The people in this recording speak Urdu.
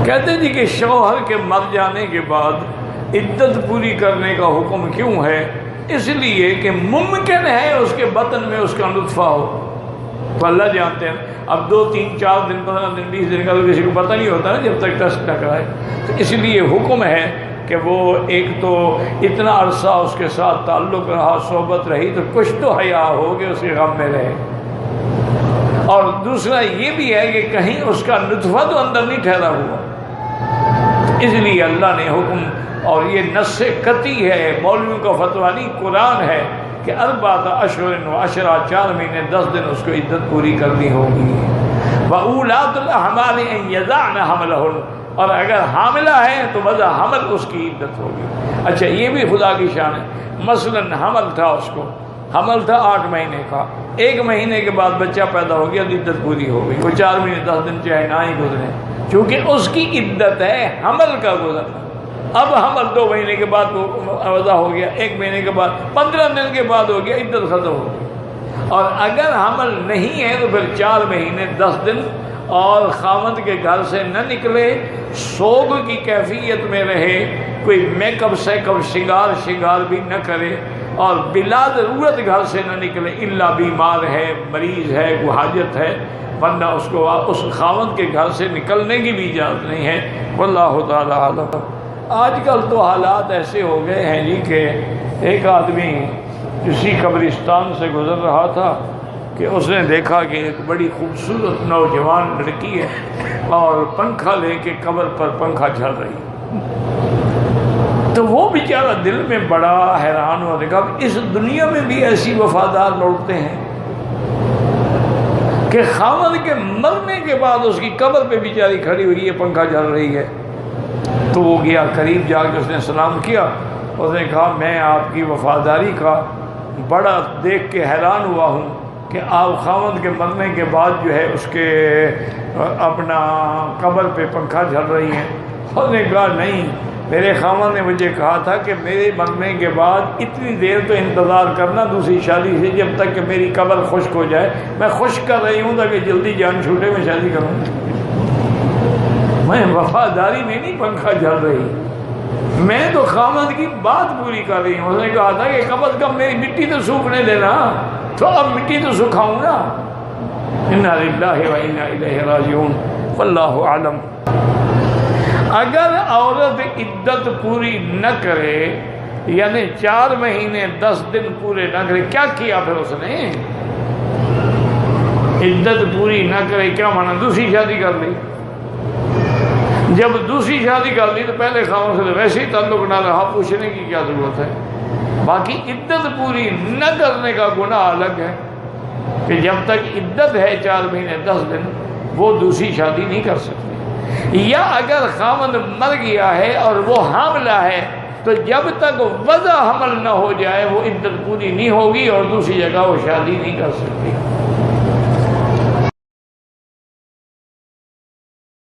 کہتے جی کہ شوہر کے مر جانے کے بعد عدت پوری کرنے کا حکم کیوں ہے؟ اس لیے کہ ممکن ہے اس کے بطن میں اس کا نطفہ ہو، تو اللہ جانتے ہیں۔ اب 2 3 4 دن 15 دن 20 دن کا تو کسی کو پتہ نہیں ہوتا نا جب تک ٹیسٹ نہ کرائے، تو اس لیے حکم ہے کہ وہ ایک تو اتنا عرصہ اس کے ساتھ تعلق رہا، صحبت رہی، تو کچھ تو حیا ہو کہ اس کے غم میں رہے، اور دوسرا یہ بھی ہے کہ کہیں اس کا نطفہ تو اندر نہیں ٹھہرا ہوا۔ اس لیے اللہ نے حکم، اور یہ نص قطعی ہے، مولویوں کا فتویٰ نہیں، قرآن ہے کہ 4 اشہر و عشرہ، 4 مہینے 10 دن اس کو عدت پوری کرنی ہوگی۔ وَأُولَاتُ الْأَحْمَالِ أَن يَضَعْنَ حَمْلَهُنَّ، اور اگر حاملہ ہے تو وضع حمل اس کی عدت ہوگی۔ اچھا یہ بھی خدا کی شان ہے، مثلا حمل تھا، اس کو حمل تھا 8 مہینے کا، 1 مہینے کے بعد بچہ پیدا ہو گیا، عدت پوری ہو گئی، وہ 4 مہینے 10 دن چاہے نہ ہی گزرے، چونکہ اس کی عدت ہے حمل کا گزرنا۔ اب حمل 2 مہینے کے بعد وضع ہو گیا، 1 مہینے کے بعد 15 دن کے بعد ہو گیا، عدت ختم ہو گئی۔ اور اگر حمل نہیں ہے تو پھر 4 مہینے 10 دن، اور خاوند کے گھر سے نہ نکلے، سوگ کی کیفیت میں رہے، کوئی میک اپ سیک اپ شنگار بھی نہ کرے، اور بلا ضرورت گھر سے نہ نکلے، الا بیمار ہے، مریض ہے، کوئی حاجت ہے، ورنہ اس کو اس خاوند کے گھر سے نکلنے کی بھی اجازت نہیں ہے۔ واللہ تعالی عالم۔ آج کل تو حالات ایسے ہو گئے ہیں جی کہ ایک آدمی کسی قبرستان سے گزر رہا تھا کہ اس نے دیکھا کہ ایک بڑی خوبصورت نوجوان لڑکی ہے اور پنکھا لے کے قبر پر پنکھا جھل رہی ہے، تو وہ بیچارہ دل میں بڑا حیران ہوا، دیکھا اس دنیا میں بھی ایسی وفادار لوٹتے ہیں کہ خاوند کے مرنے کے بعد اس کی قبر پہ بیچاری کھڑی ہوئی ہے، پنکھا جھل رہی ہے۔ تو وہ گیا قریب جا کے اس نے سلام کیا، اس نے کہا میں آپ کی وفاداری کا بڑا دیکھ کے حیران ہوا ہوں کہ آپ خاوند کے مرنے کے بعد جو ہے اس کے اپنا قبر پہ پنکھا جھل رہی ہیں۔ اس نے کہا نہیں، میرے خاوند نے مجھے کہا تھا کہ میرے مرنے کے بعد اتنی دیر تو انتظار کرنا دوسری شادی سے، جب تک کہ میری قبر خشک ہو جائے۔ میں خشک کر رہی ہوں تاکہ جلدی جان چھوٹے میں شادی کروں، میں وفاداری میں نہیں پنکھا جھل رہی، میں تو خاوند کی بات پوری کر رہی ہوں۔ اس نے کہا تھا کہ کم از کم میری مٹی تو سوکھنے دینا، تو اب مٹی تو سکھاؤں نا۔ انا للہ و انا الیہ راجعون، واللہ اعلم۔ اگر عورت عدت پوری نہ کرے، یعنی 4 مہینے 10 دن پورے نہ کرے، کیا کیا پھر اس نے؟ عدت پوری نہ کرے کیا مانا؟ دوسری شادی کر لی۔ جب دوسری شادی کر لی تو پہلے خاوند سے ویسے ہی تعلق نہ رہا، پوچھنے کی کیا ضرورت ہے؟ باقی عدت پوری نہ کرنے کا گناہ الگ ہے کہ جب تک عدت ہے 4 مہینے 10 دن وہ دوسری شادی نہیں کر سکتی۔ یا اگر خاوند مر گیا ہے اور وہ حاملہ ہے تو جب تک وضع حمل نہ ہو جائے وہ عدت پوری نہیں ہوگی اور دوسری جگہ وہ شادی نہیں کر سکتی۔